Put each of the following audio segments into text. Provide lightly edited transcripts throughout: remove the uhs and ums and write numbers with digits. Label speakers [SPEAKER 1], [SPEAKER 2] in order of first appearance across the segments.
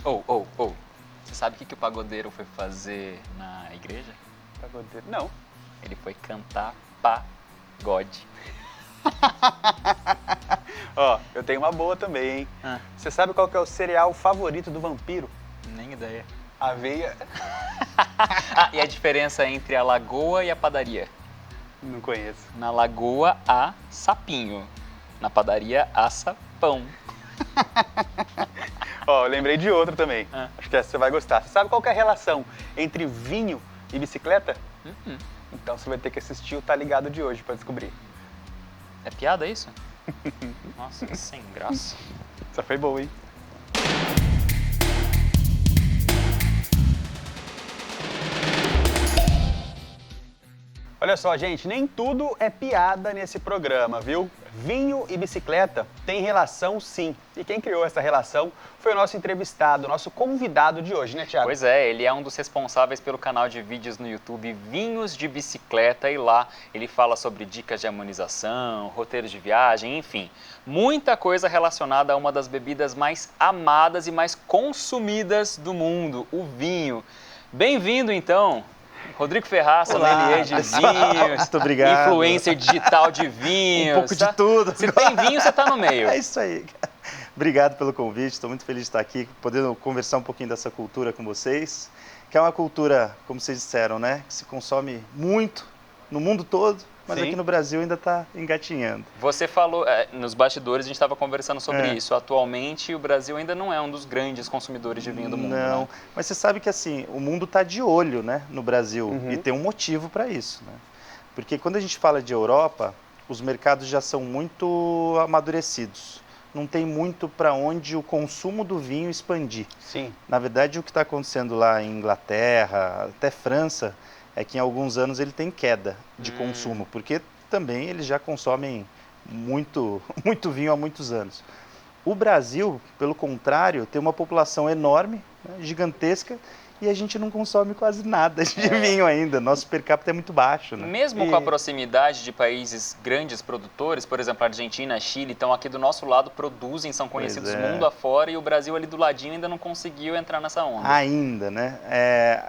[SPEAKER 1] Ou. Você sabe o que o pagodeiro foi fazer na igreja?
[SPEAKER 2] Pagodeiro. Não.
[SPEAKER 1] Ele foi cantar pagode.
[SPEAKER 2] Ó, eu tenho uma boa também, hein?
[SPEAKER 1] Ah.
[SPEAKER 2] Você sabe qual que é o cereal favorito do vampiro?
[SPEAKER 1] Nem ideia.
[SPEAKER 2] Aveia.
[SPEAKER 1] E a diferença entre a lagoa e a padaria?
[SPEAKER 2] Não conheço.
[SPEAKER 1] Na lagoa há sapinho, na padaria assa pão.
[SPEAKER 2] Ó, eu lembrei de outra também.
[SPEAKER 1] Ah.
[SPEAKER 2] Acho que essa você vai gostar. Você sabe qual que é a relação entre vinho e bicicleta? Então você vai ter que assistir o Tá Ligado de hoje pra descobrir.
[SPEAKER 1] É piada isso? Nossa, sem graça.
[SPEAKER 2] Essa foi boa, hein? Olha só, gente, nem tudo é piada nesse programa, viu? Vinho e bicicleta têm relação, sim. E quem criou essa relação foi o nosso entrevistado, nosso convidado de hoje, né, Thiago?
[SPEAKER 1] Pois é, ele é um dos responsáveis pelo canal de vídeos no YouTube Vinhos de Bicicleta e lá ele fala sobre dicas de harmonização, roteiros de viagem, enfim, muita coisa relacionada a uma das bebidas mais amadas e mais consumidas do mundo, o vinho. Bem-vindo, então, Rodrigo Ferraz, sommelier de vinhos,
[SPEAKER 3] muito obrigado.
[SPEAKER 1] Influencer digital de vinhos.
[SPEAKER 3] Um pouco de tudo.
[SPEAKER 1] Se tem vinho, você está no meio.
[SPEAKER 3] É isso aí. Obrigado pelo convite, estou muito feliz de estar aqui, podendo conversar um pouquinho dessa cultura com vocês, que é uma cultura, como vocês disseram, né, que se consome muito no mundo todo, mas
[SPEAKER 2] Sim.
[SPEAKER 3] aqui no Brasil ainda está engatinhando.
[SPEAKER 1] Você falou, nos bastidores a gente estava conversando sobre isso, atualmente o Brasil ainda não é um dos grandes consumidores de vinho do mundo.
[SPEAKER 3] Não,
[SPEAKER 1] né?
[SPEAKER 3] mas você sabe que assim, o mundo está de olho, né, no Brasil, e tem um motivo para isso, né? Porque quando a gente fala de Europa, os mercados já são muito amadurecidos. Não tem muito para onde o consumo do vinho expandir.
[SPEAKER 2] Sim.
[SPEAKER 3] Na verdade, o que está acontecendo lá em Inglaterra, até França, é que em alguns anos ele tem queda de consumo, porque também eles já consomem muito vinho há muitos anos. O Brasil, pelo contrário, tem uma população enorme, né, gigantesca, e a gente não consome quase nada de vinho ainda. Nosso per capita é muito baixo, né?
[SPEAKER 1] Mesmo com a proximidade de países grandes produtores, por exemplo, Argentina, Chile, estão aqui do nosso lado, produzem, são conhecidos mundo afora, e o Brasil ali do ladinho ainda não conseguiu entrar nessa onda.
[SPEAKER 3] Ainda, né?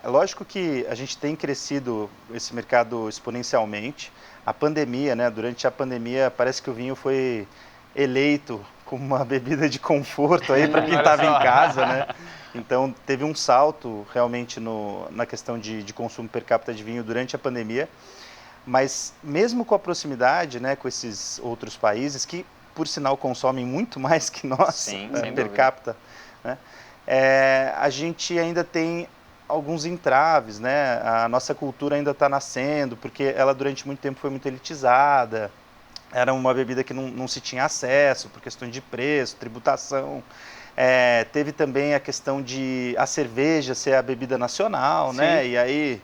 [SPEAKER 3] Lógico que a gente tem crescido esse mercado exponencialmente. A pandemia, né? Durante a pandemia, parece que o vinho foi eleito como uma bebida de conforto aí para quem estava em casa, né? Então teve um salto realmente na questão de consumo per capita de vinho durante a pandemia, mas mesmo com a proximidade, né, com esses outros países que, por sinal, consomem muito mais que nós,
[SPEAKER 1] Sim,
[SPEAKER 3] per capita, né, a gente ainda tem alguns entraves, né? A nossa cultura ainda está nascendo, porque ela durante muito tempo foi muito elitizada. Era uma bebida que não se tinha acesso por questões de preço, tributação. Teve também a questão de a cerveja ser a bebida nacional, né? E aí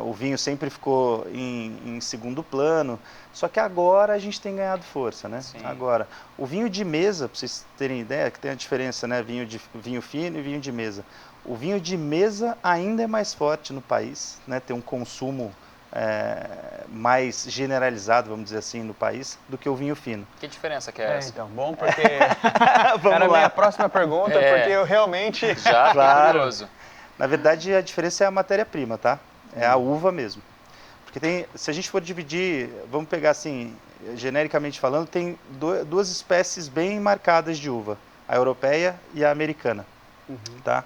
[SPEAKER 3] o vinho sempre ficou em segundo plano. Só que agora a gente tem ganhado força, né?
[SPEAKER 1] Sim.
[SPEAKER 3] Agora, o vinho de mesa, para vocês terem ideia, que tem a diferença, né? Vinho fino e vinho de mesa. O vinho de mesa ainda é mais forte no país, né? Tem um consumo mais generalizado, vamos dizer assim, no país, do que o vinho fino.
[SPEAKER 1] Que diferença que é essa?
[SPEAKER 2] Então, bom, porque
[SPEAKER 3] Vamos
[SPEAKER 2] era a
[SPEAKER 3] lá.
[SPEAKER 2] minha próxima pergunta, porque eu realmente...
[SPEAKER 1] Já,
[SPEAKER 3] Claro.
[SPEAKER 1] curioso.
[SPEAKER 3] Na verdade, a diferença é a matéria-prima, tá? É a uva mesmo. Porque se a gente for dividir, vamos pegar assim, genericamente falando, tem duas espécies bem marcadas de uva, a europeia e a americana, tá?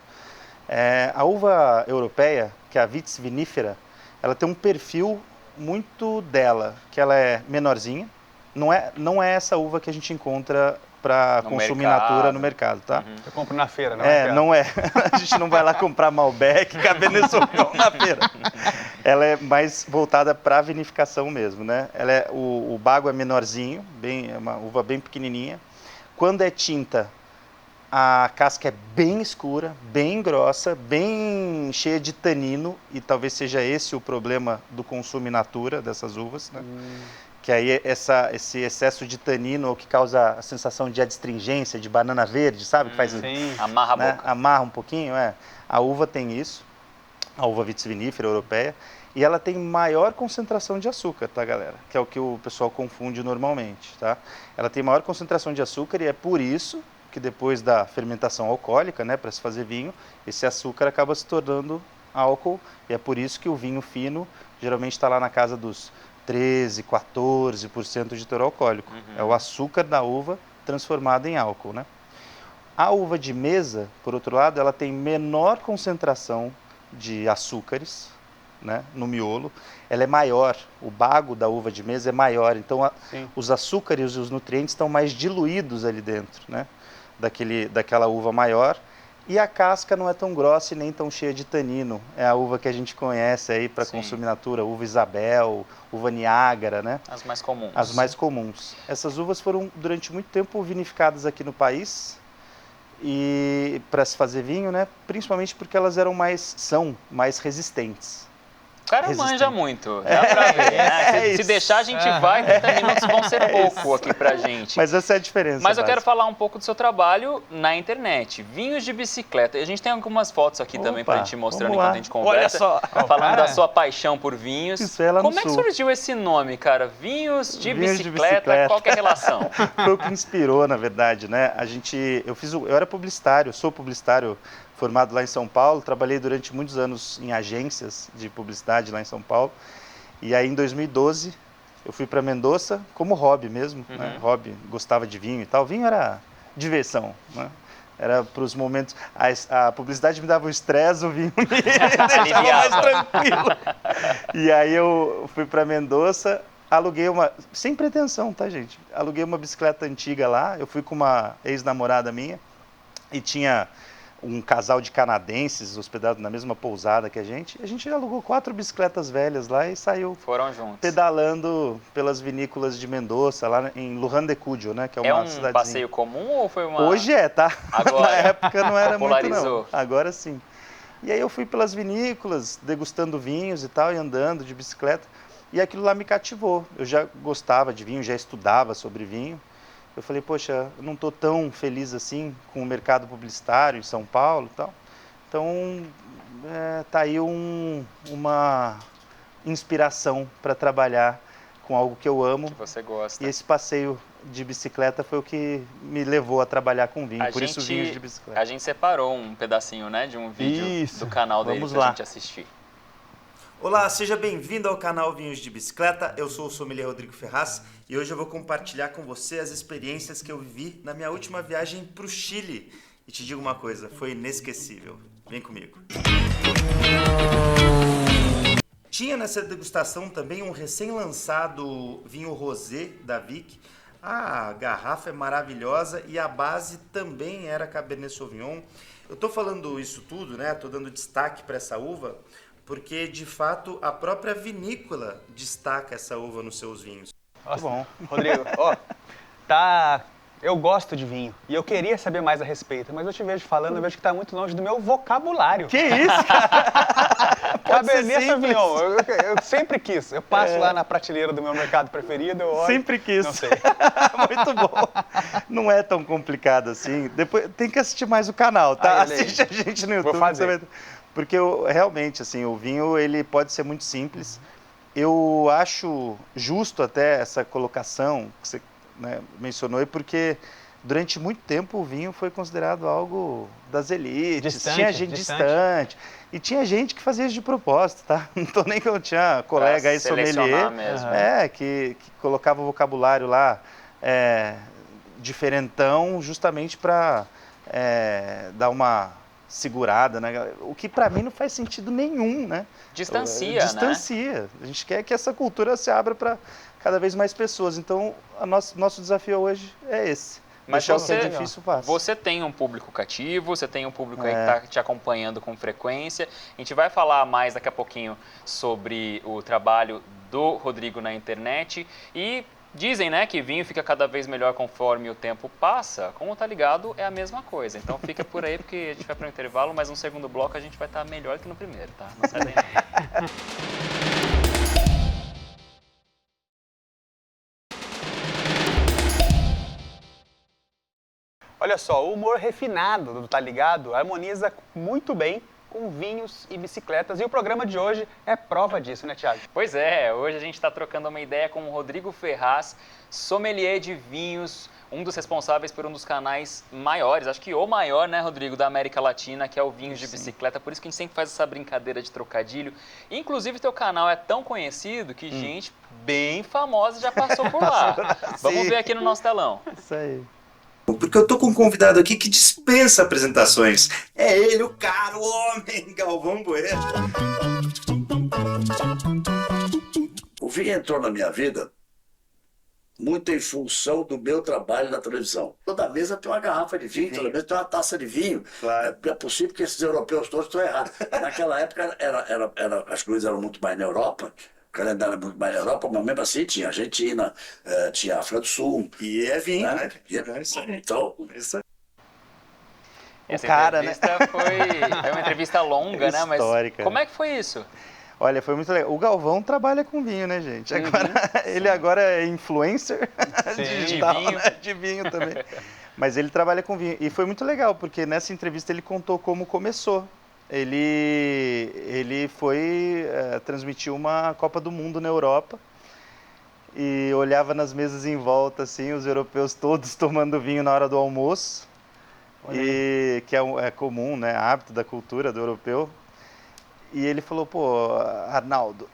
[SPEAKER 3] A uva europeia, que é a Vitis vinifera, ela tem um perfil muito dela, que ela é menorzinha, não é essa uva que a gente encontra para consumo in natura no mercado, tá?
[SPEAKER 2] Eu compro na feira, não
[SPEAKER 3] Não é. A gente não vai lá comprar Malbec, Cabernet Sauvignon na feira. Ela é mais voltada para a vinificação mesmo, né? O bago é menorzinho, é uma uva bem pequenininha. Quando é tinta, a casca é bem escura, bem grossa, bem cheia de tanino, e talvez seja esse o problema do consumo in natura dessas uvas, né? Que aí esse excesso de tanino é o que causa a sensação de adstringência, de banana verde, sabe? Que faz,
[SPEAKER 2] Sim.
[SPEAKER 1] Amarra a
[SPEAKER 3] né?
[SPEAKER 1] boca.
[SPEAKER 3] Amarra um pouquinho, A uva tem isso, a uva Vitis vinifera europeia, e ela tem maior concentração de açúcar, tá, galera? Que é o que o pessoal confunde normalmente, tá? Ela tem maior concentração de açúcar e é por isso que depois da fermentação alcoólica, né, para se fazer vinho, esse açúcar acaba se tornando álcool, e é por isso que o vinho fino geralmente está lá na casa dos 13, 14% de teor alcoólico. É o açúcar da uva transformado em álcool, né? A uva de mesa, por outro lado, ela tem menor concentração de açúcares, né, no miolo. Ela é maior, o bago da uva de mesa é maior, então os açúcares e os nutrientes estão mais diluídos ali dentro, né, daquela uva maior. E a casca não é tão grossa e nem tão cheia de tanino. É a uva que a gente conhece aí para consumir natura, uva Isabel, uva Niágara, né?
[SPEAKER 1] As mais comuns.
[SPEAKER 3] As mais comuns. Essas uvas foram durante muito tempo vinificadas aqui no país e para se fazer vinho, né? Principalmente porque elas são mais resistentes.
[SPEAKER 1] O cara manja muito, dá pra ver, né? Se deixar, a gente vai, 30 minutos vão ser pouco aqui pra gente.
[SPEAKER 3] Mas essa é a diferença.
[SPEAKER 1] Mas eu quero falar um pouco do seu trabalho na internet. Vinhos de bicicleta. E a gente tem algumas fotos aqui também pra gente mostrando enquanto a gente conversa.
[SPEAKER 2] Olha só.
[SPEAKER 1] Falando da sua paixão por vinhos.
[SPEAKER 3] Isso é lá no
[SPEAKER 1] Como é que
[SPEAKER 3] sul.
[SPEAKER 1] surgiu esse nome, cara? Vinhos de bicicleta, qual que é a relação?
[SPEAKER 3] Foi o que inspirou, na verdade, né? Eu era publicitário, sou publicitário formado lá em São Paulo, trabalhei durante muitos anos em agências de publicidade lá em São Paulo. E aí em 2012 eu fui para Mendoza como hobby mesmo, né? Hobby, gostava de vinho e tal. Vinho era diversão, né? Era para os momentos... A publicidade me dava um estresse, o vinho me deixava mais tranquilo. E aí eu fui para Mendoza, aluguei sem pretensão, tá, gente? Aluguei uma bicicleta antiga lá, eu fui com uma ex-namorada minha e tinha um casal de canadenses hospedado na mesma pousada que a gente alugou 4 bicicletas velhas lá e saiu pedalando pelas vinícolas de Mendoza, lá em Luján de Cuyo, né, que é uma cidadezinha.
[SPEAKER 1] Passeio comum ou foi uma...
[SPEAKER 3] Hoje é, tá?
[SPEAKER 1] Agora,
[SPEAKER 3] na época não era muito
[SPEAKER 1] não.
[SPEAKER 3] Agora sim. E aí eu fui pelas vinícolas, degustando vinhos e tal, e andando de bicicleta, e aquilo lá me cativou. Eu já gostava de vinho, já estudava sobre vinho. Eu falei, poxa, eu não estou tão feliz assim com o mercado publicitário em São Paulo e tal. Então, tá aí uma inspiração para trabalhar com algo que eu amo.
[SPEAKER 1] Que você gosta.
[SPEAKER 3] E esse passeio de bicicleta foi o que me levou a trabalhar com vinho, por isso vinhos de bicicleta.
[SPEAKER 1] A gente separou um pedacinho, né, de um vídeo do canal dele pra gente assistir.
[SPEAKER 4] Olá, seja bem-vindo ao canal Vinhos de Bicicleta. Eu sou o sommelier Rodrigo Ferraz e hoje eu vou compartilhar com você as experiências que eu vivi na minha última viagem para o Chile. E te digo uma coisa, foi inesquecível. Vem comigo. Tinha nessa degustação também um recém-lançado vinho rosé da Vic. A garrafa é maravilhosa e a base também era Cabernet Sauvignon. Eu tô falando isso tudo, né? Tô dando destaque para essa uva porque, de fato, a própria vinícola destaca essa uva nos seus vinhos.
[SPEAKER 2] Nossa, bom. Rodrigo, eu gosto de vinho e eu queria saber mais a respeito, mas eu te vejo falando, eu vejo que está muito longe do meu vocabulário.
[SPEAKER 3] Que isso, cara?
[SPEAKER 2] Cabernet Sauvignon, eu sempre quis. Eu passo lá na prateleira do meu mercado preferido, eu olho...
[SPEAKER 3] Sempre quis.
[SPEAKER 2] Não sei.
[SPEAKER 3] Muito bom. Não é tão complicado assim. Depois tem que assistir mais o canal, tá? Assiste a gente no YouTube.
[SPEAKER 2] Vou fazer.
[SPEAKER 3] Porque realmente, assim, o vinho ele pode ser muito simples. Eu acho justo até essa colocação que você, né, mencionou, porque durante muito tempo o vinho foi considerado algo das elites.
[SPEAKER 2] Distante,
[SPEAKER 3] tinha gente distante. E tinha gente que fazia isso de propósito, tá? Não tô nem que eu tinha colega aí sommelier
[SPEAKER 1] mesmo.
[SPEAKER 3] Que colocava o vocabulário lá diferentão justamente para dar uma segurada, né? O que para mim não faz sentido nenhum, né?
[SPEAKER 1] Distancia,
[SPEAKER 3] né? A gente quer que essa cultura se abra para cada vez mais pessoas. Então, nosso desafio hoje é esse.
[SPEAKER 1] Mas
[SPEAKER 3] você
[SPEAKER 1] tem um público cativo, você tem um público aí que está te acompanhando com frequência. A gente vai falar mais daqui a pouquinho sobre o trabalho do Rodrigo na internet e dizem, né, que vinho fica cada vez melhor conforme o tempo passa. Como tá ligado, é a mesma coisa. Então fica por aí, porque a gente vai para o intervalo, mas no segundo bloco a gente vai estar melhor que no primeiro, tá? Não sai daí não.
[SPEAKER 2] Olha só, o humor refinado do Tá Ligado harmoniza muito bem com vinhos e bicicletas. E o programa de hoje é prova disso, né, Thiago?
[SPEAKER 1] Pois é, hoje a gente está trocando uma ideia com o Rodrigo Ferraz, sommelier de vinhos, um dos responsáveis por um dos canais maiores, acho que o maior, né, Rodrigo, da América Latina, que é o Vinhos de Bicicleta, por isso que a gente sempre faz essa brincadeira de trocadilho. Inclusive, teu canal é tão conhecido que gente bem famosa já passou por lá. Vamos ver aqui no nosso telão.
[SPEAKER 3] Isso aí.
[SPEAKER 4] Porque eu tô com um convidado aqui que dispensa apresentações. É ele, o caro homem, Galvão Bueno.
[SPEAKER 5] O vinho entrou na minha vida muito em função do meu trabalho na televisão. Toda mesa tem uma garrafa de vinho, toda mesa tem uma taça de vinho.
[SPEAKER 3] Claro.
[SPEAKER 5] É possível que esses europeus todos estão errados. Naquela época, as coisas eram muito mais na Europa, o calendário era muito mais na Europa, mas mesmo assim tinha Argentina, tinha África do Sul.
[SPEAKER 4] E é vinho, né?
[SPEAKER 5] Então,
[SPEAKER 1] Essa
[SPEAKER 3] cara,
[SPEAKER 1] entrevista foi uma entrevista longa, né? Mas
[SPEAKER 3] Histórica.
[SPEAKER 1] como é que foi isso?
[SPEAKER 3] Olha, foi muito legal. O Galvão trabalha com vinho, né, gente? Ele agora é influencer digital,
[SPEAKER 1] de vinho.
[SPEAKER 3] né? De vinho também. Mas ele trabalha com vinho. E foi muito legal, porque nessa entrevista ele contou como começou. Ele foi transmitir uma Copa do Mundo na Europa e olhava nas mesas em volta, assim, os europeus todos tomando vinho na hora do almoço, e que é comum, né, hábito da cultura do europeu. E ele falou, pô, Arnaldo,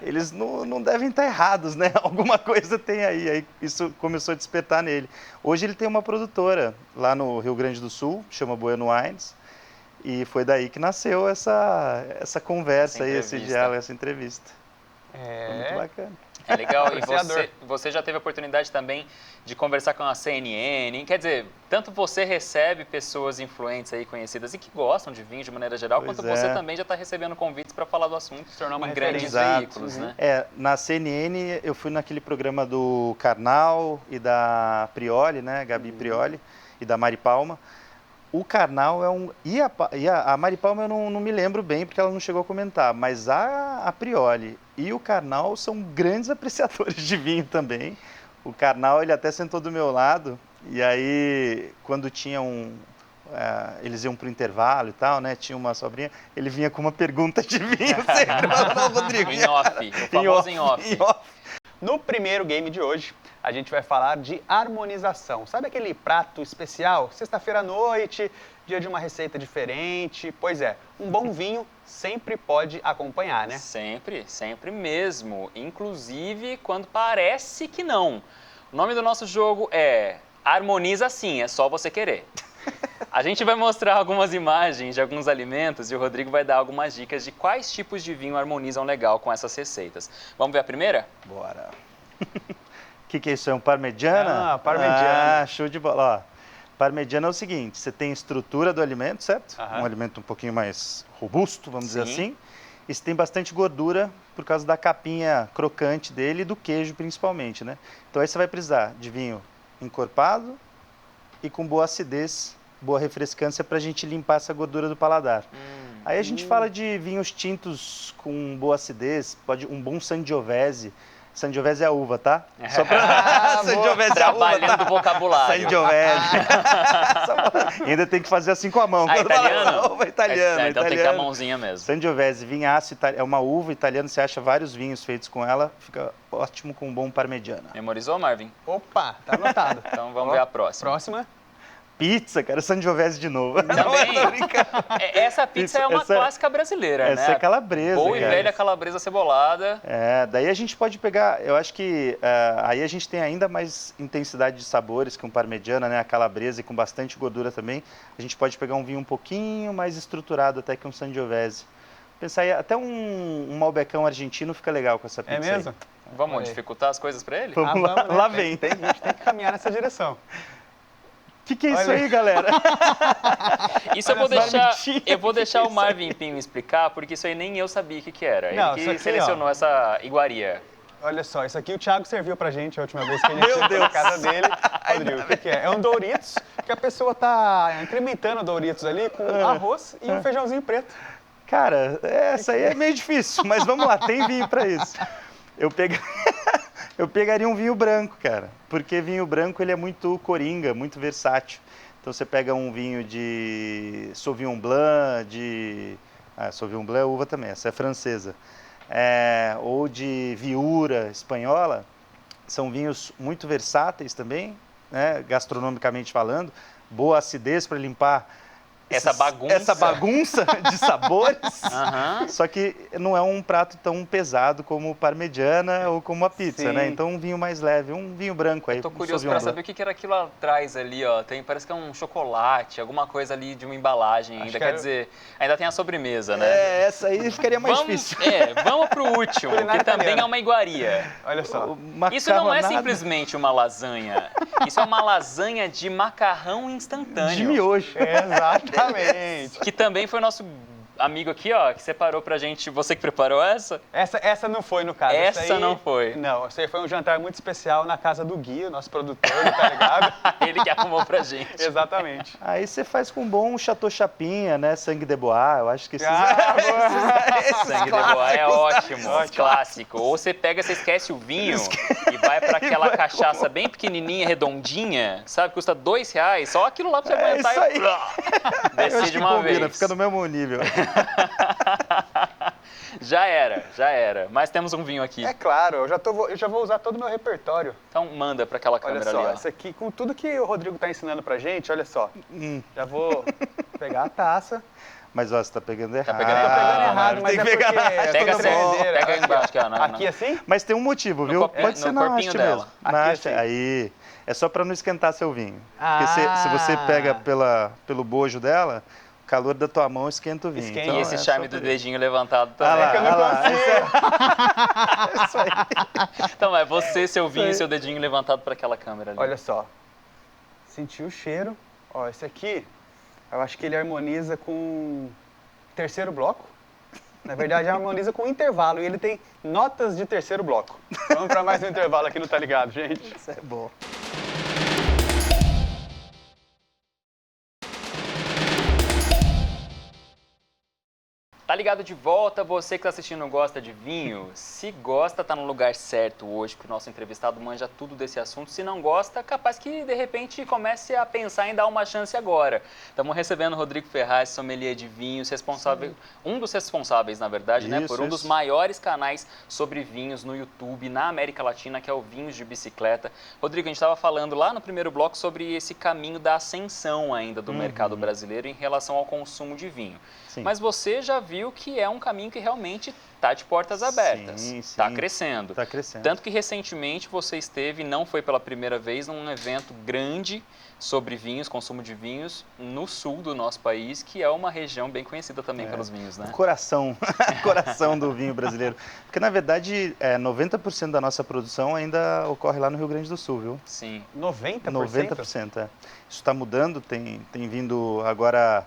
[SPEAKER 3] eles não devem estar errados, né? Alguma coisa tem aí. Aí isso começou a despertar nele. Hoje ele tem uma produtora lá no Rio Grande do Sul, chama Bueno Wines, e foi daí que nasceu essa conversa aí, esse diálogo, essa entrevista. Foi muito bacana.
[SPEAKER 1] É legal. E
[SPEAKER 2] Apreciador.
[SPEAKER 1] você já teve a oportunidade também de conversar com a CNN. Quer dizer, tanto você recebe pessoas influentes aí, conhecidas e que gostam de vinho de maneira geral,
[SPEAKER 3] Pois
[SPEAKER 1] quanto
[SPEAKER 3] é.
[SPEAKER 1] você também já está recebendo convites para falar do assunto
[SPEAKER 2] Se tornar uma
[SPEAKER 1] em grandes
[SPEAKER 2] referência.
[SPEAKER 1] veículos, né?
[SPEAKER 3] Na CNN eu fui naquele programa do Karnal e da Prioli, né, Gabi Prioli e da Mari Palma. O Karnal é um... E a Mari Palma eu não me lembro bem, porque ela não chegou a comentar, mas a Prioli e o Karnal são grandes apreciadores de vinho também. O Karnal, ele até sentou do meu lado, e aí, quando tinha eles iam para o intervalo e tal, né, tinha uma sobrinha, ele vinha com uma pergunta de vinho sempre. Não, Rodrigo.
[SPEAKER 1] Em off, o famoso em off.
[SPEAKER 2] No primeiro game de hoje, a gente vai falar de harmonização. Sabe aquele prato especial? Sexta-feira à noite, dia de uma receita diferente. Pois é, um bom vinho sempre pode acompanhar, né?
[SPEAKER 1] Sempre, sempre mesmo. Inclusive quando parece que não. O nome do nosso jogo é Harmoniza Sim, é só você querer. A gente vai mostrar algumas imagens de alguns alimentos e o Rodrigo vai dar algumas dicas de quais tipos de vinho harmonizam legal com essas receitas. Vamos ver a primeira?
[SPEAKER 3] Bora. O que é isso? É um parmegiana?
[SPEAKER 2] Ah, parmegiana.
[SPEAKER 3] Ah, show de bola. Ó, parmegiana é o seguinte, você tem a estrutura do alimento, certo?
[SPEAKER 2] Aham.
[SPEAKER 3] Um alimento um pouquinho mais robusto, vamos dizer
[SPEAKER 1] Sim.
[SPEAKER 3] assim. E você tem bastante gordura por causa da capinha crocante dele e do queijo principalmente, né? Então aí você vai precisar de vinho encorpado e com boa acidez, boa refrescância para a gente limpar essa gordura do paladar. Aí a gente fala de vinhos tintos com boa acidez, pode um bom Sangiovese. Sangiovese é a uva, tá? Só pra... Sangiovese é a uva,
[SPEAKER 1] Trabalhando
[SPEAKER 3] tá?
[SPEAKER 1] o vocabulário.
[SPEAKER 3] Sangiovese. Ainda tem que fazer assim com a mão.
[SPEAKER 1] Ah,
[SPEAKER 3] Quando fala
[SPEAKER 1] italiano?
[SPEAKER 3] uva, italiano,
[SPEAKER 1] Então tem que ter a mãozinha mesmo.
[SPEAKER 3] Sangiovese, vinhaço, é uma uva italiana, você acha vários vinhos feitos com ela, fica ótimo com um bom parmegiana.
[SPEAKER 1] Memorizou, Marvin?
[SPEAKER 2] Opa, tá anotado.
[SPEAKER 1] Então vamos ver a próxima.
[SPEAKER 2] Próxima.
[SPEAKER 3] Pizza, cara, Sangiovese de novo.
[SPEAKER 1] Também. Essa pizza é uma
[SPEAKER 3] Essa-
[SPEAKER 1] clássica brasileira,
[SPEAKER 3] Essa
[SPEAKER 1] né?
[SPEAKER 3] é calabresa,
[SPEAKER 1] Boa e
[SPEAKER 3] cara.
[SPEAKER 1] velha calabresa cebolada.
[SPEAKER 3] Daí a gente pode pegar, eu acho que aí a gente tem ainda mais intensidade de sabores que um parmegiana, né, a calabresa e com bastante gordura também. A gente pode pegar um vinho um pouquinho mais estruturado até que um Sangiovese. Pensar aí, até um Malbecão argentino fica legal com essa pizza.
[SPEAKER 2] É mesmo?
[SPEAKER 3] aí.
[SPEAKER 1] Vamos
[SPEAKER 2] Olha aí.
[SPEAKER 1] dificultar as coisas pra ele?
[SPEAKER 3] Vamos lá,
[SPEAKER 2] né?
[SPEAKER 3] lá vem.
[SPEAKER 2] A gente tem que caminhar nessa direção.
[SPEAKER 3] O que é isso
[SPEAKER 2] Olha.
[SPEAKER 3] aí, galera?
[SPEAKER 1] Isso eu
[SPEAKER 3] Olha só, mentira.
[SPEAKER 1] eu vou deixar
[SPEAKER 3] Que
[SPEAKER 1] o Marvin Pinho explicar, porque isso aí nem eu sabia o que era.
[SPEAKER 2] Não,
[SPEAKER 1] Ele
[SPEAKER 2] isso
[SPEAKER 1] que
[SPEAKER 2] aqui,
[SPEAKER 1] selecionou essa iguaria.
[SPEAKER 2] Olha só, isso aqui o Thiago serviu pra gente a última vez que a gente
[SPEAKER 3] Meu
[SPEAKER 2] foi na
[SPEAKER 3] Deus.
[SPEAKER 2] casa dele. Rodrigo, o que é? É um Doritos, que a pessoa tá incrementando o Doritos ali com arroz e um feijãozinho preto.
[SPEAKER 3] Cara, essa aí é meio difícil, mas vamos lá, tem vinho pra isso. Eu pegaria um vinho branco, cara, porque vinho branco ele é muito coringa, muito versátil. Então você pega um vinho de Sauvignon Blanc, Sauvignon Blanc é uva também, essa é francesa. Ou de Viura espanhola, são vinhos muito versáteis também, né, gastronomicamente falando, boa acidez para limpar
[SPEAKER 1] Essa
[SPEAKER 3] bagunça de sabores.
[SPEAKER 1] Aham.
[SPEAKER 3] Só que não é um prato tão pesado como parmegiana ou como a pizza,
[SPEAKER 2] Sim.
[SPEAKER 3] né? Então um vinho mais leve, um vinho branco aí.
[SPEAKER 1] Tô
[SPEAKER 3] um
[SPEAKER 1] curioso
[SPEAKER 3] Sauvignon
[SPEAKER 1] para
[SPEAKER 3] Blanc.
[SPEAKER 1] saber o que era aquilo atrás ali, ó. Parece que é um chocolate, alguma coisa ali de uma embalagem ainda.
[SPEAKER 2] que
[SPEAKER 1] Quer
[SPEAKER 2] era-
[SPEAKER 1] dizer, ainda tem a sobremesa, né?
[SPEAKER 3] É, essa aí ficaria mais difícil.
[SPEAKER 1] Vamos pro último, que
[SPEAKER 2] Culinária
[SPEAKER 1] também
[SPEAKER 2] italiana.
[SPEAKER 1] é uma iguaria.
[SPEAKER 2] Olha só.
[SPEAKER 1] Isso não é
[SPEAKER 3] Macarronada
[SPEAKER 1] simplesmente uma lasanha. Isso é uma lasanha de macarrão instantâneo.
[SPEAKER 3] de miojo.
[SPEAKER 2] Exatamente.
[SPEAKER 1] Que também foi o nosso amigo aqui, ó, que separou pra gente. Você que preparou essa?
[SPEAKER 2] Essa não foi no caso.
[SPEAKER 1] Essa não foi.
[SPEAKER 2] Não, isso aí foi um jantar muito especial na casa do Gui, o nosso produtor, tá ligado?
[SPEAKER 1] Ele que arrumou pra gente.
[SPEAKER 2] Exatamente.
[SPEAKER 3] Aí você faz com um bom chateau chapinha, né? Sangue de bois, eu acho que esses...
[SPEAKER 1] Sangue de boa é ótimo, clássico. Ou você pega, você esquece o vinho e vai pra aquela cachaça bem pequenininha, redondinha, sabe? Custa R$2, só aquilo lá pra você aguentar
[SPEAKER 3] isso aí.
[SPEAKER 1] e
[SPEAKER 3] Eu
[SPEAKER 1] descer
[SPEAKER 3] acho
[SPEAKER 1] de
[SPEAKER 3] que
[SPEAKER 1] uma
[SPEAKER 3] combina,
[SPEAKER 1] vez.
[SPEAKER 3] fica no mesmo nível.
[SPEAKER 1] Já era. Mas temos um vinho aqui.
[SPEAKER 2] É claro, eu já vou usar todo o meu repertório.
[SPEAKER 1] Então manda pra aquela
[SPEAKER 2] Olha
[SPEAKER 1] câmera
[SPEAKER 2] só,
[SPEAKER 1] ali, ó.
[SPEAKER 2] essa aqui, com tudo que o Rodrigo tá ensinando pra gente, olha só. Já vou pegar a taça.
[SPEAKER 3] Mas ó, você tá pegando errado.
[SPEAKER 1] pegando
[SPEAKER 2] Tô pegando
[SPEAKER 1] Ah,
[SPEAKER 2] errado,
[SPEAKER 1] mas
[SPEAKER 2] mas
[SPEAKER 3] tem
[SPEAKER 2] é
[SPEAKER 3] que pegar
[SPEAKER 2] porque...
[SPEAKER 3] na-
[SPEAKER 2] é
[SPEAKER 1] Pega
[SPEAKER 2] toda
[SPEAKER 1] certo,
[SPEAKER 2] tremedeira.
[SPEAKER 1] pega aí embaixo, cara.
[SPEAKER 2] Aqui assim?
[SPEAKER 3] Mas tem um motivo,
[SPEAKER 1] No
[SPEAKER 3] viu?
[SPEAKER 1] copi-
[SPEAKER 3] Pode ser
[SPEAKER 1] no
[SPEAKER 3] na
[SPEAKER 1] corpinho
[SPEAKER 3] haste
[SPEAKER 1] dela.
[SPEAKER 3] mesmo.
[SPEAKER 2] Aqui,
[SPEAKER 3] Na haste,
[SPEAKER 2] assim.
[SPEAKER 3] aí é só para não esquentar seu vinho. Porque se você pega pelo bojo dela, o calor da tua mão esquenta o vinho.
[SPEAKER 2] Esquenta.
[SPEAKER 3] Então,
[SPEAKER 1] E esse
[SPEAKER 3] é
[SPEAKER 1] charme
[SPEAKER 3] só
[SPEAKER 1] do
[SPEAKER 3] por isso.
[SPEAKER 1] dedinho levantado
[SPEAKER 3] Ah
[SPEAKER 1] também.
[SPEAKER 3] lá,
[SPEAKER 2] que eu não
[SPEAKER 3] ah lá. Isso aí.
[SPEAKER 1] Então é você, seu vinho e seu dedinho levantado para aquela câmera ali.
[SPEAKER 2] Olha só. Sentiu o cheiro. Ó, esse aqui, eu acho que ele harmoniza com o terceiro bloco. Na verdade, harmoniza com o intervalo. E ele tem notas de terceiro bloco. Vamos para mais um intervalo aqui no Tá Ligado, gente.
[SPEAKER 3] Isso é bom.
[SPEAKER 1] Tá ligado de volta, você que tá assistindo gosta de vinho? Se gosta, tá no lugar certo hoje, porque o nosso entrevistado manja tudo desse assunto. Se não gosta, capaz que de repente comece a pensar em dar uma chance agora. Estamos recebendo o Rodrigo Ferraz, sommelier de vinhos, responsável, um dos responsáveis, na verdade, né, por um dos maiores canais sobre vinhos no YouTube na América Latina, que é o Vinhos de Bicicleta. Rodrigo, a gente estava falando lá no primeiro bloco sobre esse caminho da ascensão ainda do mercado brasileiro em relação ao consumo de vinho.
[SPEAKER 3] Sim.
[SPEAKER 1] Mas você já viu que é um caminho que realmente está de portas abertas,
[SPEAKER 3] Sim,
[SPEAKER 1] está
[SPEAKER 3] sim.
[SPEAKER 1] crescendo.
[SPEAKER 3] Tá crescendo.
[SPEAKER 1] Tanto que recentemente você esteve, não foi pela primeira vez, num evento grande sobre vinhos, consumo de vinhos, no sul do nosso país, que é uma região bem conhecida também pelos vinhos, né?
[SPEAKER 3] O coração do vinho brasileiro. Porque, na verdade, 90% da nossa produção ainda ocorre lá no Rio Grande do Sul, viu?
[SPEAKER 1] Sim.
[SPEAKER 2] 90%?
[SPEAKER 3] 90%, é. Isso está mudando, tem vindo agora,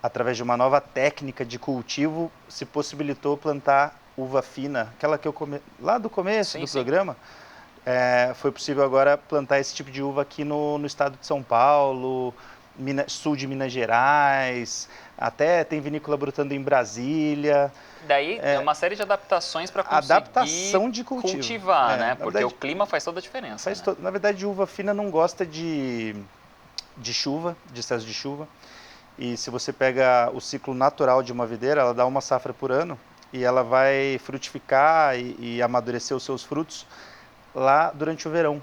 [SPEAKER 3] através de uma nova técnica de cultivo, se possibilitou plantar uva fina, aquela que eu lá do começo
[SPEAKER 1] Sim,
[SPEAKER 3] do
[SPEAKER 1] sim.
[SPEAKER 3] programa. Foi possível agora plantar esse tipo de uva aqui no estado de São Paulo, sul de Minas Gerais, até tem vinícola brotando em Brasília.
[SPEAKER 1] Daí é uma série de adaptações para conseguir
[SPEAKER 3] Adaptação de cultivo.
[SPEAKER 1] cultivar, né?
[SPEAKER 3] Na
[SPEAKER 1] Porque
[SPEAKER 3] verdade,
[SPEAKER 1] o clima faz toda a diferença. né?
[SPEAKER 3] Na verdade, uva fina não gosta de chuva, de excesso de chuva. E se você pega o ciclo natural de uma videira, ela dá uma safra por ano e ela vai frutificar e amadurecer os seus frutos lá durante o verão,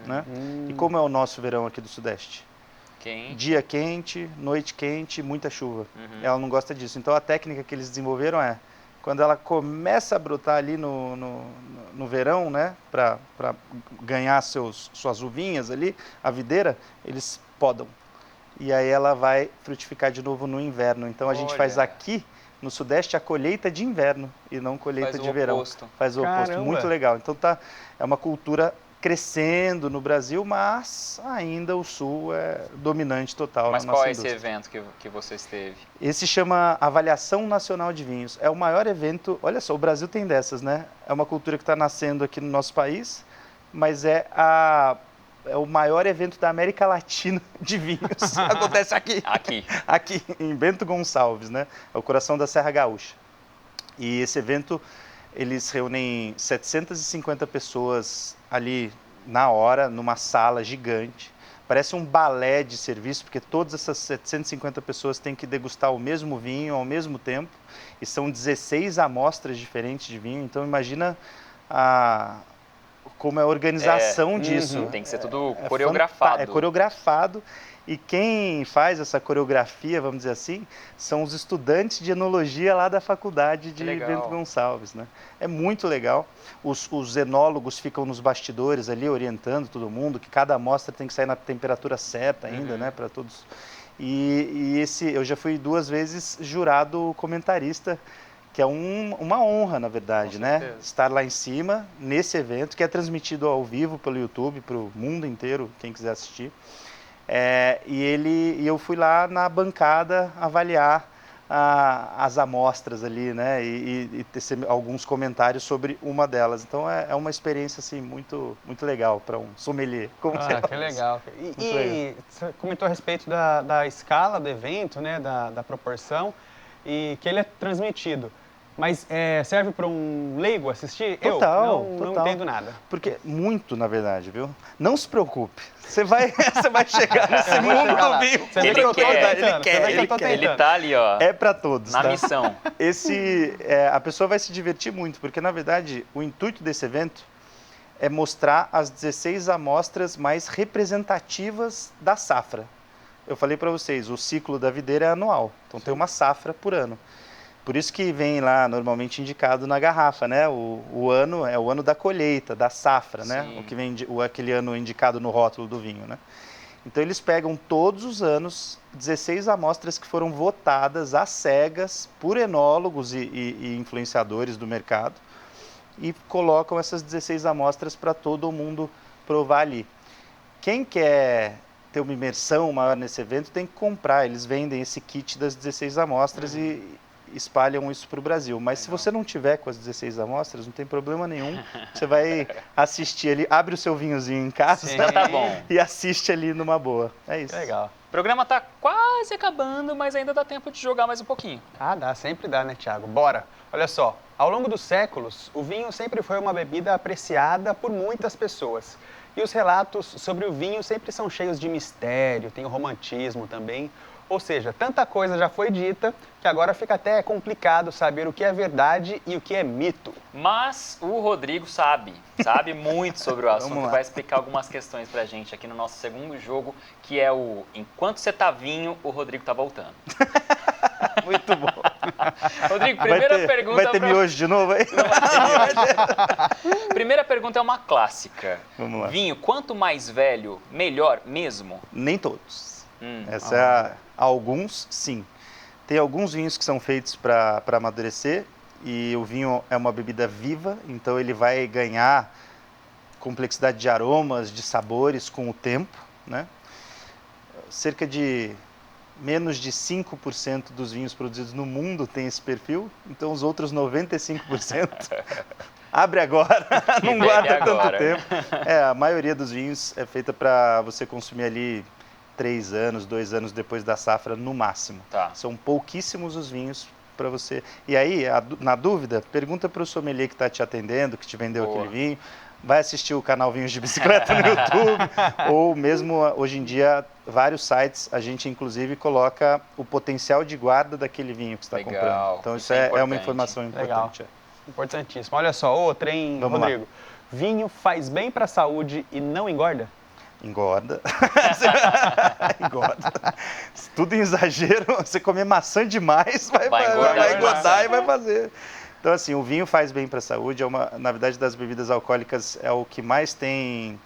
[SPEAKER 3] né? E como é o nosso verão aqui do Sudeste?
[SPEAKER 1] Quem?
[SPEAKER 3] Dia quente, noite quente, muita chuva. Ela não gosta disso. Então a técnica que eles desenvolveram é, quando ela começa a brotar ali no verão, né, para ganhar suas uvinhas ali, a videira, eles podam. E aí ela vai frutificar de novo no inverno. Então a gente faz
[SPEAKER 1] Olha.
[SPEAKER 3] aqui no Sudeste a colheita de inverno e não colheita
[SPEAKER 1] Faz o
[SPEAKER 3] de verão.
[SPEAKER 1] oposto.
[SPEAKER 3] Faz o oposto.
[SPEAKER 2] Caramba.
[SPEAKER 3] Muito legal. Então é uma cultura crescendo no Brasil, mas ainda o Sul é dominante total
[SPEAKER 1] Mas
[SPEAKER 3] na
[SPEAKER 1] qual
[SPEAKER 3] nossa
[SPEAKER 1] é esse
[SPEAKER 3] indústria.
[SPEAKER 1] evento que você esteve?
[SPEAKER 3] Esse chama Avaliação Nacional de Vinhos. É o maior evento, olha só, o Brasil tem dessas, né? É uma cultura que está nascendo aqui no nosso país, mas é o maior evento da América Latina de vinhos. Acontece aqui. Aqui, em Bento Gonçalves, né? É o coração da Serra Gaúcha. E esse evento, eles reúnem 750 pessoas ali na hora, numa sala gigante. Parece um balé de serviço, porque todas essas 750 pessoas têm que degustar o mesmo vinho ao mesmo tempo. E são 16 amostras diferentes de vinho. Então, imagina como é a organização disso.
[SPEAKER 1] Tem que ser tudo coreografado.
[SPEAKER 3] É coreografado. E quem faz essa coreografia, vamos dizer assim, são os estudantes de enologia lá da faculdade de Bento Gonçalves, né? É muito legal. Os enólogos ficam nos bastidores ali, orientando todo mundo, que cada amostra tem que sair na temperatura certa ainda, né, para todos. E eu já fui 2 vezes jurado comentarista, que é uma honra, na verdade, né? Estar lá em cima, nesse evento, que é transmitido ao vivo pelo YouTube, para o mundo inteiro, quem quiser assistir. E eu fui lá na bancada avaliar as amostras ali, né, e ter alguns comentários sobre uma delas. Então é uma experiência assim muito legal para um sommelier.
[SPEAKER 2] Que legal. E você comentou a respeito da escala do evento, né, da proporção, e que ele é transmitido. Mas serve para um leigo assistir?
[SPEAKER 3] Total.
[SPEAKER 2] Não entendo nada.
[SPEAKER 3] Porque muito, na verdade, viu? Não se preocupe. Você vai chegar nesse mundo do vinho.
[SPEAKER 1] Ele quer. Ele tá ali, ó.
[SPEAKER 3] É para todos,
[SPEAKER 1] na missão.
[SPEAKER 3] A pessoa vai se divertir muito, porque, na verdade, o intuito desse evento é mostrar as 16 amostras mais representativas da safra. Eu falei para vocês, o ciclo da videira é anual. Então, tem uma safra por ano. Por isso que vem lá normalmente indicado na garrafa, né? O ano é o ano da colheita, da safra, né? O que vem aquele ano indicado no rótulo do vinho, né? Então eles pegam todos os anos 16 amostras que foram votadas às cegas por enólogos e influenciadores do mercado e colocam essas 16 amostras para todo mundo provar ali. Quem quer ter uma imersão maior nesse evento tem que comprar. Eles vendem esse kit das 16 amostras e espalham isso para o Brasil. Mas se você não tiver com as 16 amostras, não tem problema nenhum. Você vai assistir ali, abre o seu vinhozinho em casa
[SPEAKER 1] tá bom.
[SPEAKER 3] E assiste ali numa boa. É isso.
[SPEAKER 2] Legal.
[SPEAKER 1] O programa tá quase acabando, mas ainda dá tempo de jogar mais um pouquinho.
[SPEAKER 2] Sempre dá, né, Thiago? Bora! Olha só, ao longo dos séculos, o vinho sempre foi uma bebida apreciada por muitas pessoas. E os relatos sobre o vinho sempre são cheios de mistério, tem o romantismo também. Ou seja, tanta coisa já foi dita que agora fica até complicado saber o que é verdade e o que é mito.
[SPEAKER 1] Mas o Rodrigo sabe muito sobre o assunto e vai explicar algumas questões pra gente aqui no nosso segundo jogo, que é o Enquanto Você Tá Vinho, o Rodrigo tá voltando.
[SPEAKER 3] Muito bom.
[SPEAKER 1] Rodrigo, primeira pergunta...
[SPEAKER 3] Vai ter miojo de novo aí?
[SPEAKER 1] Primeira pergunta é uma clássica.
[SPEAKER 3] Vamos lá.
[SPEAKER 1] Vinho, quanto mais velho, melhor mesmo?
[SPEAKER 3] Nem todos. Alguns, sim. Tem alguns vinhos que são feitos para amadurecer e o vinho é uma bebida viva, então ele vai ganhar complexidade de aromas, de sabores com o tempo, né? Cerca de menos de 5% dos vinhos produzidos no mundo tem esse perfil, então os outros 95% abre agora, não guarda tanto tempo. A maioria dos vinhos é feita para você consumir ali 3 anos, 2 anos depois da safra no máximo. São pouquíssimos os vinhos para você. E aí, na dúvida, pergunta para o sommelier que está te atendendo, que te vendeu aquele vinho, vai assistir o canal Vinhos de Bicicleta no YouTube, ou mesmo hoje em dia, vários sites, a gente inclusive coloca o potencial de guarda daquele vinho que você está comprando. Então isso é uma informação importante.
[SPEAKER 2] Importantíssimo. Olha só, outra, hein, Rodrigo? Vinho faz bem para a saúde e não engorda?
[SPEAKER 3] Engorda. Engorda. Tudo em exagero, você comer maçã demais, vai engordar e vai fazer. Então, assim, o vinho faz bem para a saúde, na verdade, das bebidas alcoólicas, é o que mais tem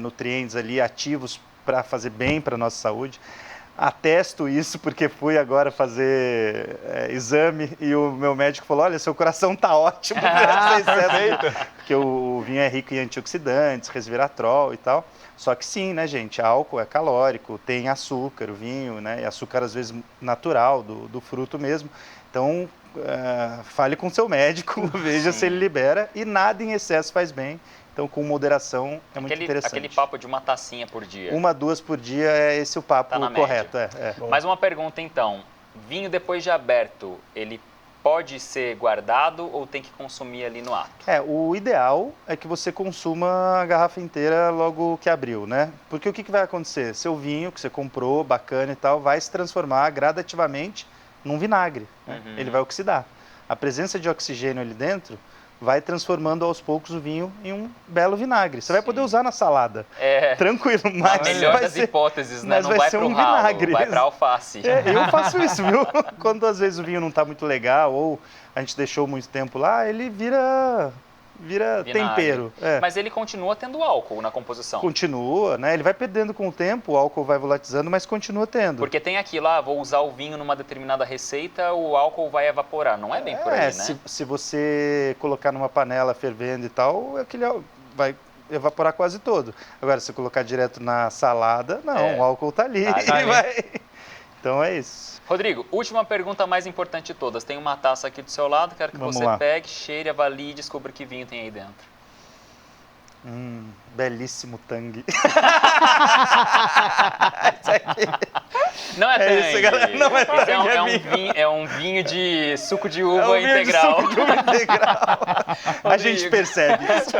[SPEAKER 3] nutrientes ali ativos para fazer bem para a nossa saúde. Atesto isso porque fui agora fazer exame e o meu médico falou, olha, seu coração tá ótimo. Porque o vinho é rico em antioxidantes, resveratrol e tal. Só que sim, né, gente, álcool é calórico, tem açúcar, o vinho, né, e açúcar às vezes natural, do fruto mesmo. Então, fale com seu médico, veja se ele libera, e nada em excesso faz bem. Então, com moderação, muito interessante.
[SPEAKER 1] Aquele papo de uma tacinha por dia.
[SPEAKER 3] 1, 2 por dia, é esse o papo correto.
[SPEAKER 1] Mais uma pergunta, então. Vinho depois de aberto, ele pode ser guardado ou tem que consumir ali no ato?
[SPEAKER 3] O ideal é que você consuma a garrafa inteira logo que abriu, né? Porque o que vai acontecer? Seu vinho que você comprou, bacana e tal, vai se transformar gradativamente num vinagre. Né? Ele vai oxidar. A presença de oxigênio ali dentro vai transformando aos poucos o vinho em um belo vinagre. Você vai
[SPEAKER 1] Sim.
[SPEAKER 3] poder usar na salada.
[SPEAKER 1] É,
[SPEAKER 3] Tranquilo,
[SPEAKER 1] a
[SPEAKER 3] mas
[SPEAKER 1] melhor
[SPEAKER 3] vai
[SPEAKER 1] das
[SPEAKER 3] ser...
[SPEAKER 1] hipóteses, né?
[SPEAKER 3] mas
[SPEAKER 1] Não
[SPEAKER 3] vai
[SPEAKER 1] vai
[SPEAKER 3] ser
[SPEAKER 1] pro
[SPEAKER 3] um
[SPEAKER 1] ralo,
[SPEAKER 3] vinagre.
[SPEAKER 1] vai pra alface.
[SPEAKER 3] Eu faço isso, viu? Quando às vezes o vinho não está muito legal ou a gente deixou muito tempo lá, ele vira
[SPEAKER 1] Vinagre.
[SPEAKER 3] tempero. É.
[SPEAKER 1] Mas ele continua tendo álcool na composição.
[SPEAKER 3] Continua, né? Ele vai perdendo com o tempo, o álcool vai volatilizando, mas continua tendo.
[SPEAKER 1] Porque tem aquilo, vou usar o vinho numa determinada receita, o álcool vai evaporar. Não é bem por aí, né?
[SPEAKER 3] Se você colocar numa panela fervendo e tal, aquele vai evaporar quase todo. Agora, se colocar direto na salada, não, o álcool tá ali.
[SPEAKER 1] Tá ali.
[SPEAKER 3] Então é isso.
[SPEAKER 1] Rodrigo, última pergunta mais importante de todas. Tem uma taça aqui do seu lado, quero que
[SPEAKER 3] Vamos
[SPEAKER 1] você
[SPEAKER 3] lá.
[SPEAKER 1] pegue, cheire, avalie e descubra que vinho tem aí dentro.
[SPEAKER 3] Belíssimo tangue.
[SPEAKER 1] Não é tangue.
[SPEAKER 3] isso, galera, não é
[SPEAKER 1] Esse
[SPEAKER 3] tangue,
[SPEAKER 1] é um vinho de suco de
[SPEAKER 3] É
[SPEAKER 1] uva
[SPEAKER 3] um vinho de
[SPEAKER 1] integral.
[SPEAKER 3] suco de uva integral. A gente percebe isso.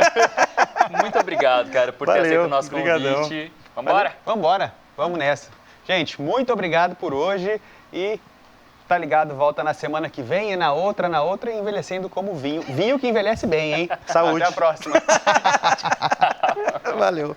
[SPEAKER 1] Muito obrigado, cara, por ter
[SPEAKER 3] Valeu,
[SPEAKER 1] aceito o nosso
[SPEAKER 3] brigadão.
[SPEAKER 1] convite. Vambora?
[SPEAKER 2] Vambora, vamos nessa. Gente, muito obrigado por hoje e tá ligado, volta na semana que vem e na outra, envelhecendo como vinho. Vinho que envelhece bem, hein?
[SPEAKER 3] Saúde.
[SPEAKER 2] Até a próxima.
[SPEAKER 3] Valeu.